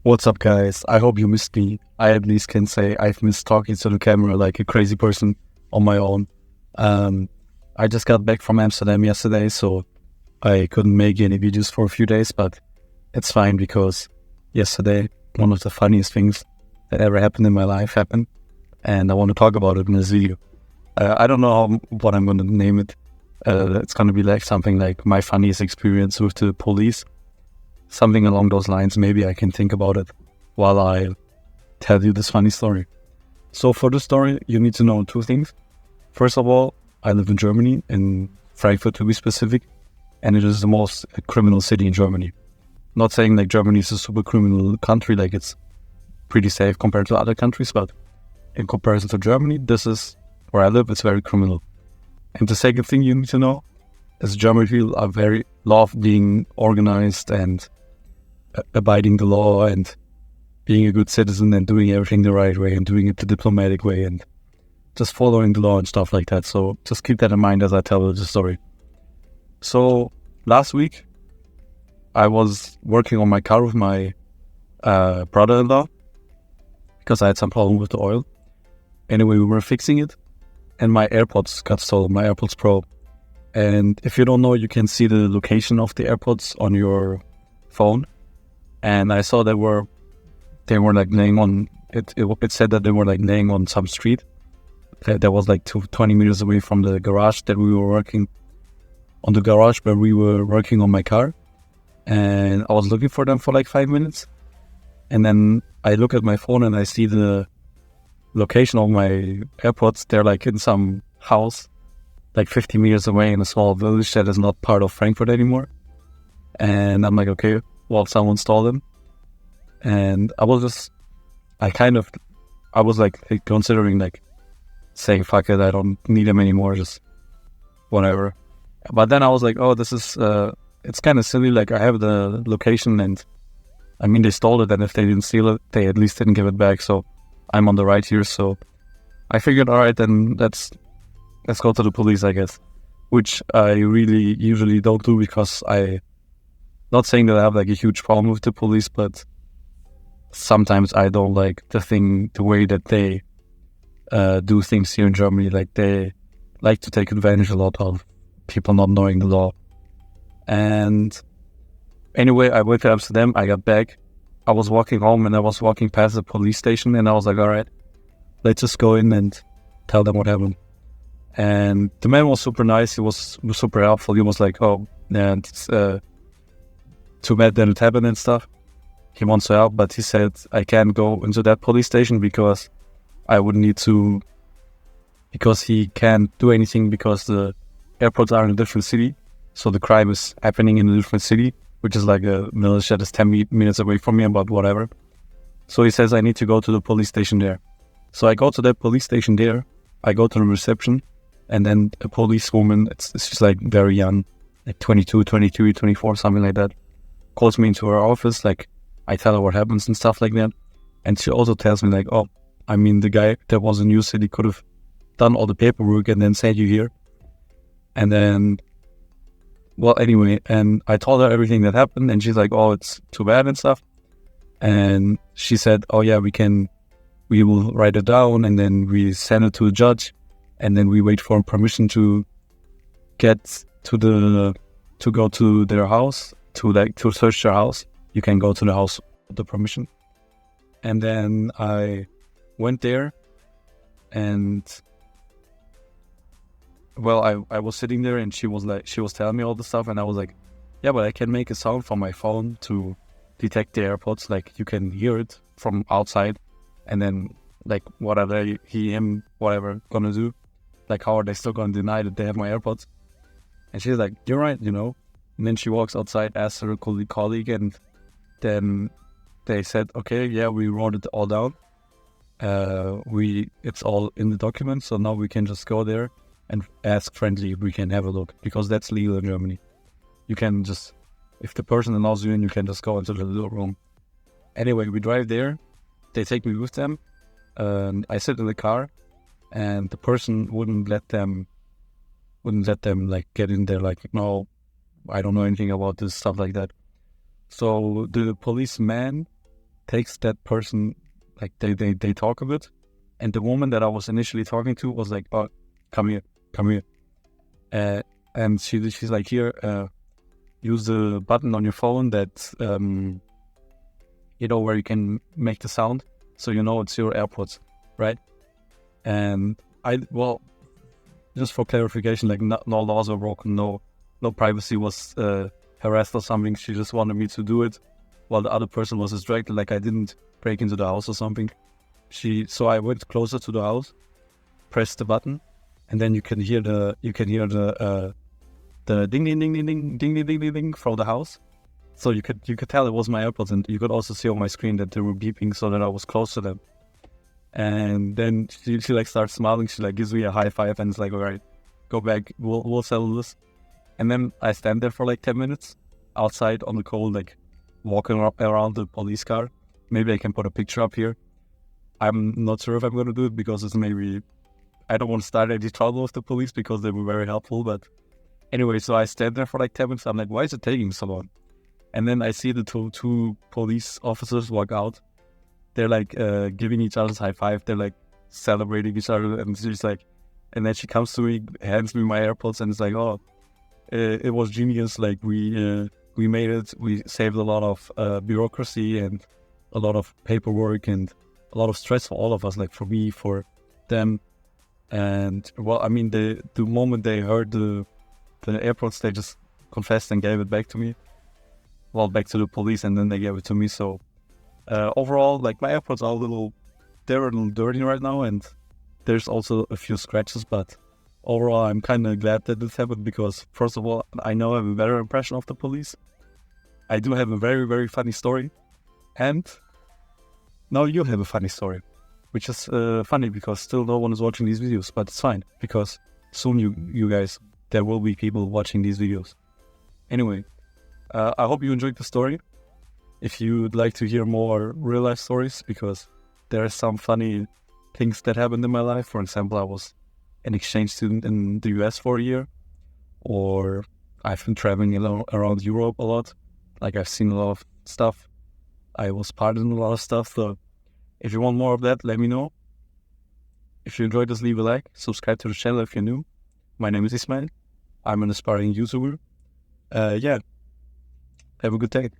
What's up, guys? I hope you missed me. I at least can say I've missed talking to the camera like a crazy person on my own. Um, I just got back from Amsterdam yesterday, so I couldn't make any videos for a few days, but it's fine because yesterday, one of the funniest things that ever happened in my life happened, and I want to talk about it in this video. I don't know what I'm going to name it. It's going to be like something like my funniest experience with the police. Something along those lines. Maybe I can think about it while I tell you this funny story. So for the story, you need to know two things. First of all, I live in Germany, in Frankfurt to be specific, and it is the most criminal city in Germany. Not saying like Germany is a super criminal country, like it's pretty safe compared to other countries, but in comparison to Germany, this is where I live, it's very criminal. And the second thing you need to know is German people are very love being organized and abiding the law and being a good citizen and doing everything the right way and doing it the diplomatic way and just following the law and stuff like that. So just keep that in mind as I tell the story. So last week, I was working on my car with my brother-in-law because I had some problem with the oil. Anyway, we were fixing it and my AirPods got stolen, my AirPods Pro. And if you don't know, you can see the location of the AirPods on your phone. And I saw they were like laying on it. It said that they were like laying on some street that was like 20 meters away from the garage that we were working on. The garage where we were working on my car, and I was looking for them for like 5 minutes. And then I look at my phone and I see the location of my AirPods. They're like in some house, like 50 meters away in a small village that is not part of Frankfurt anymore. And I'm like, okay, well, someone stole them. And I was like considering like saying, fuck it, I don't need them anymore, just whatever. But then I was like, oh, this is, it's kind of silly. Like I have the location and I mean, they stole it. And if they didn't steal it, they at least didn't give it back. So I'm on the right here. So I figured, all right, then let's go to the police, I guess, which I really usually don't do because not saying that I have like a huge problem with the police, but sometimes I don't like the way that they do things here in Germany. Like they like to take advantage a lot of people not knowing the law. And anyway, I went to Amsterdam, I got back, I was walking home and I was walking past the police station and I was like, all right, let's just go in and tell them what happened. And the man was super nice, he was super helpful. He was like, oh, yeah, it's too bad that it happened and stuff. He wants to help, but he said I can't go into that police station because I would need to, because he can't do anything because the airports are in a different city. So the crime is happening in a different city, which is like a village that is 10 minutes away from me, but whatever. So he says I need to go to the police station there. So I go to that police station there, I go to the reception, and then a policewoman, it's just like very young, like 22, 23, 24, something like that, calls me into her office, like I tell her what happens and stuff like that. And she also tells me like, oh, I mean, the guy that was in your city could have done all the paperwork and then sent you here. And then, well, anyway, and I told her everything that happened and she's like, oh, it's too bad and stuff. And she said, oh yeah, we will write it down and then we send it to a judge and then we wait for permission to get to go to their house, to search their house. You can go to the house with the permission. And then I went there and, well, I was sitting there and she was telling me all the stuff and I was like, yeah, but I can make a sound from my phone to detect the AirPods. Like you can hear it from outside and then like what are they, him, whatever, gonna do? Like how are they still gonna deny that they have my AirPods? And she's like, you're right, you know. And then she walks outside, asks her colleague, and then they said, okay, yeah, we wrote it all down. It's all in the document, so now we can just go there and ask friendly if we can have a look, because that's legal in Germany. You can just, if the person allows you in, you can just go into the little room. Anyway, we drive there, they take me with them, and I sit in the car, and the person wouldn't let them like get in there, like, no, I don't know anything about this, stuff like that. So the policeman takes that person, like they talk a bit, and the woman that I was initially talking to was like, "Oh, come here, come here," and she's like, "Here, use the button on your phone that where you can make the sound, so it's your AirPods, right?" And just for clarification, like no laws were broken, no privacy was harassed or something. She just wanted me to do it while the other person was distracted. Like I didn't break into the house or something. So I went closer to the house, pressed the button, and then you can hear the ding ding ding ding ding ding ding ding ding ding from the house. So you could tell it was my AirPods, and you could also see on my screen that they were beeping, so that I was close to them. And then she like starts smiling. She like gives me a high five and it's like, "All right, go back. We'll settle this." And then I stand there for like 10 minutes outside on the cold, like walking around the police car. Maybe I can put a picture up here. I'm not sure if I'm going to do it because it's maybe, I don't want to start any trouble with the police because they were very helpful. But anyway, so I stand there for like 10 minutes. I'm like, why is it taking so long? And then I see the two police officers walk out. They're like giving each other's high five. They're like celebrating each other. And she's like, and then she comes to me, hands me my AirPods, and it's like, "Oh, it was genius. Like we made it. We saved a lot of bureaucracy and a lot of paperwork and a lot of stress for all of us, like for me, for them." And well, I mean, the moment they heard the AirPods, they just confessed and gave it back to me. Well, back to the police, and then they gave it to me. So overall, like my AirPods are they're a little dirty right now, and there's also a few scratches, but overall, I'm kind of glad that this happened because, first of all, I know I have a better impression of the police. I do have a very, very funny story. And now you have a funny story, which is funny because still no one is watching these videos, but it's fine because soon you guys, there will be people watching these videos. Anyway, I hope you enjoyed the story. If you'd like to hear more real life stories, because there are some funny things that happened in my life. For example, I was an exchange student in the US for a year, or I've been traveling around Europe a lot. Like I've seen a lot of stuff. I was part in a lot of stuff. So if you want more of that, let me know. If you enjoyed this, leave a like. Subscribe to the channel if you're new. My name is Ismail. I'm an aspiring YouTuber. Have a good day.